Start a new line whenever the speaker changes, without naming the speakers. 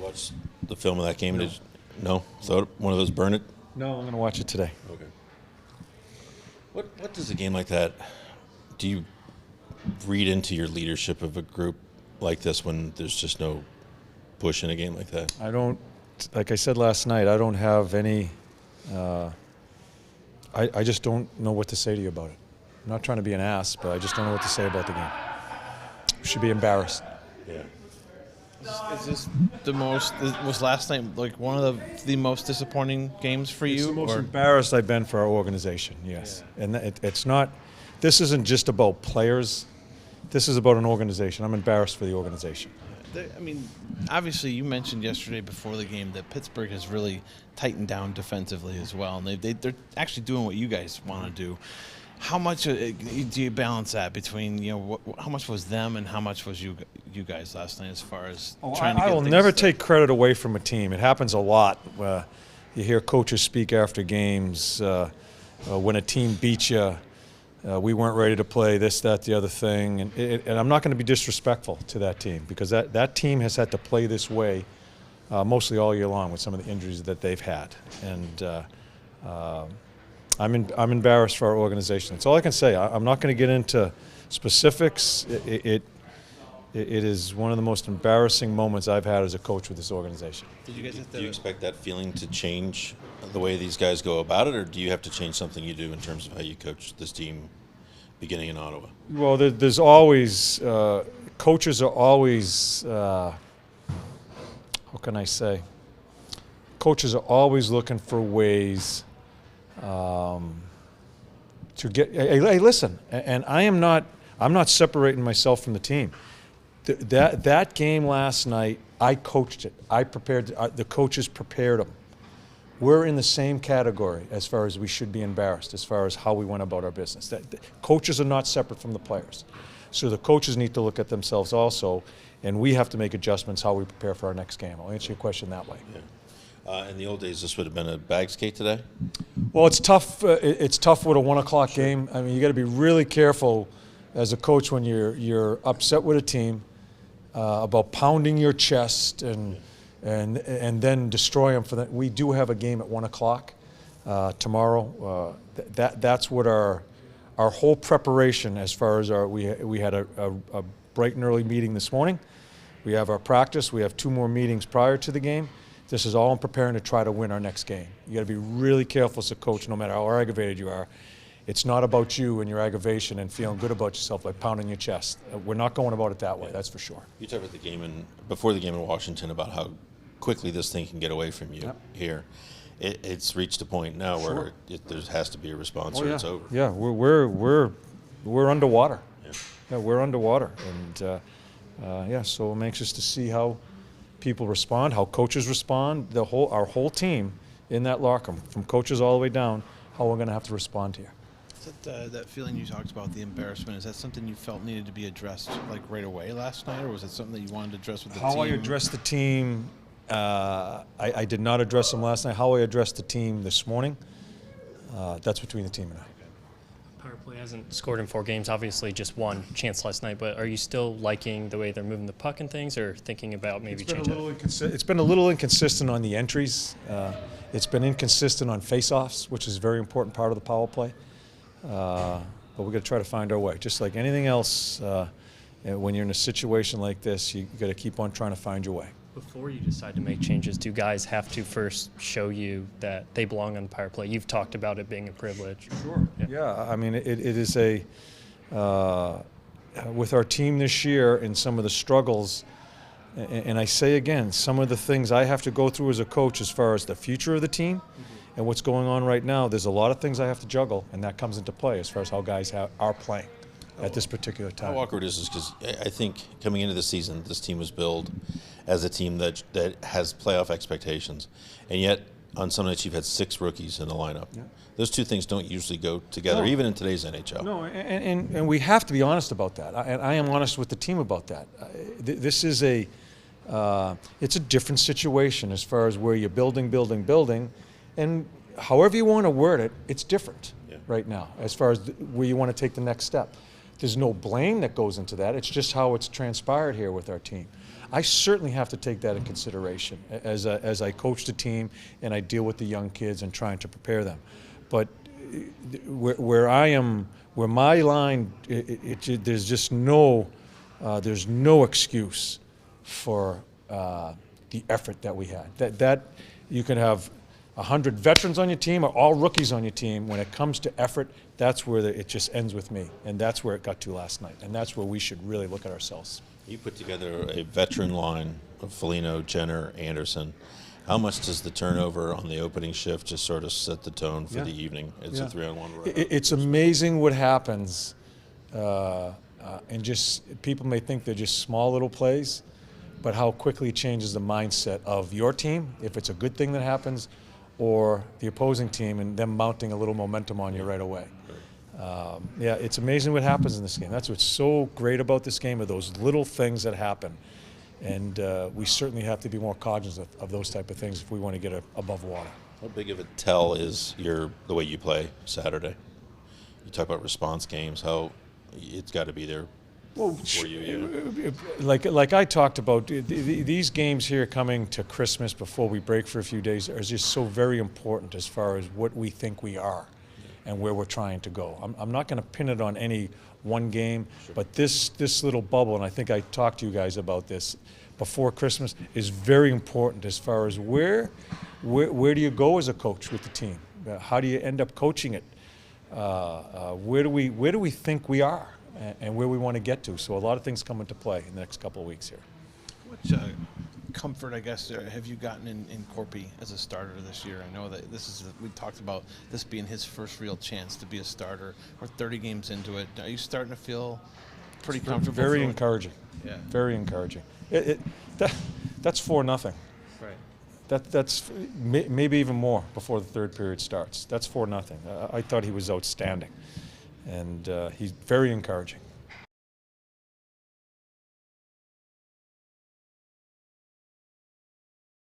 watch the film of that game? No? So one of those burn it?
No, I'm going to watch it today.
Okay. What does a game like that, do you read into your leadership of a group like this when there's just no push in a game like that?
I don't, like I said last night, I don't have any, I just don't know what to say to you about it. I'm not trying to be an ass, but I just don't know what to say about the game. We should be embarrassed.
Yeah.
Is this was last night like one of the most disappointing games for you?
It's the most embarrassed I've been for our organization, yes. Yeah. And it's not, this isn't just about players. This is about an organization. I'm embarrassed for the organization.
I mean, obviously you mentioned yesterday before the game that Pittsburgh has really tightened down defensively as well, and they're actually doing what you guys want to do. How much do you balance that between, how much was them and how much was you guys last night as far as trying to get
I will never take credit away from a team. It happens a lot. You hear coaches speak after games. When a team beats you, we weren't ready to play this, that, the other thing. And I'm not going to be disrespectful to that team because that team has had to play this way mostly all year long with some of the injuries that they've had. And I'm embarrassed for our organization. That's all I can say. I'm not going to get into specifics. It is one of the most embarrassing moments I've had as a coach with this organization.
Did you guys
do you expect that feeling to change the way these guys go about it, or do you have to change something you do in terms of how you coach this team beginning in Ottawa?
Well, there's always coaches are always how can I say? Coaches are always looking for ways to get. Hey, listen, and I'm not separating myself from the team. That game last night, I coached it. I prepared. The coaches prepared them. We're in the same category as far as we should be embarrassed, as far as how we went about our business. The coaches are not separate from the players, so the coaches need to look at themselves also, and we have to make adjustments how we prepare for our next game. I'll answer your question that way.
Yeah. In the old days, this would have been a bag skate today?
Well, it's tough. It's tough with a 1 o'clock game. I mean, you got to be really careful as a coach when you're upset with a team about pounding your chest and then destroy them for that. We do have a game at 1 o'clock tomorrow. That's what our whole preparation as far as we had a bright and early meeting this morning. We have our practice. We have 2 more meetings prior to the game. This is all in preparing to try to win our next game. You got to be really careful as a coach, no matter how aggravated you are. It's not about you and your aggravation and feeling good about yourself by pounding your chest. We're not going about it that way, that's for sure.
You talked about before the game in Washington about how quickly this thing can get away from you here. It's reached a point now where there has to be a response or it's over.
Yeah, we're underwater. Yeah, we're underwater, and so I'm anxious to see how people respond, how coaches respond, our whole team in that locker room, from coaches all the way down, how we're going to have to respond here.
Is that feeling you talked about, the embarrassment, is that something you felt needed to be addressed like right away last night, or was it something that you wanted to address with the team?
How I addressed the team, I did not address them last night. How I addressed the team this morning, that's between the team and I.
Power play hasn't scored in 4 games, obviously just one chance last night, but are you still liking the way they're moving the puck and things, or thinking about maybe changing it?
It's been a little inconsistent on the entries. It's been inconsistent on face-offs, which is a very important part of the power play. But we're going to try to find our way. Just like anything else, when you're in a situation like this, you got to keep on trying to find your way.
Before you decide to make changes, do guys have to first show you that they belong on the power play? You've talked about it being a privilege.
Sure. Yeah, I mean, it is with our team this year and some of the struggles, and I say again, some of the things I have to go through as a coach as far as the future of the team and what's going on right now, there's a lot of things I have to juggle, and that comes into play as far as how guys are playing at this particular time.
How awkward is this? Because I think coming into the season, this team was billed as a team that has playoff expectations, and yet on some nights you've had 6 rookies in the lineup. Yeah. Those two things don't usually go together, even in today's NHL.
No, and we have to be honest about that. And I am honest with the team about that. This is it's a different situation as far as where you're building, and however you want to word it, it's different right now as far as where you want to take the next step. there's no blame that goes into that. It's just how it's transpired here with our team. I certainly have to take that in consideration as I coach the team and I deal with the young kids and trying to prepare them. But where my line, there's just there's no excuse for the effort that we had. That you can have 100 veterans on your team or all rookies on your team. When it comes to effort, that's where it just ends with me, and that's where it got to last night, and that's where we should really look at ourselves.
You put together a veteran line of Foligno, Jenner, Anderson. How much does the turnover on the opening shift just sort of set the tone for the evening? It's a 3-on-1.
It's amazing what happens, and just people may think they're just small little plays, but how quickly it changes the mindset of your team, if it's a good thing that happens, or the opposing team and them mounting a little momentum on you right away. It's amazing what happens in this game. That's what's so great about this game, are those little things that happen. And we certainly have to be more cognizant of those type of things if we want to get above water.
How big of a tell is the way you play Saturday? You talk about response games, how it's got to be there for you.
Like I talked about, these games here coming to Christmas before we break for a few days are just so very important as far as what we think we are and where we're trying to go. I'm not going to pin it on any one game, but this little bubble, and I think I talked to you guys about this before Christmas, is very important as far as where do you go as a coach with the team? How do you end up coaching it? Where do we think we are and where we want to get to? So a lot of things come into play in the next couple of weeks here.
What comfort, I guess, have you gotten in Corpy as a starter this year? I know that we talked about this being his first real chance to be a starter. We're 30 games into it. Are you starting to feel pretty comfortable?
Very encouraging.
Yeah.
Very encouraging. That's 4-0.
Right.
That's maybe even more before the third period starts. That's 4-0. I thought he was outstanding, and he's very encouraging.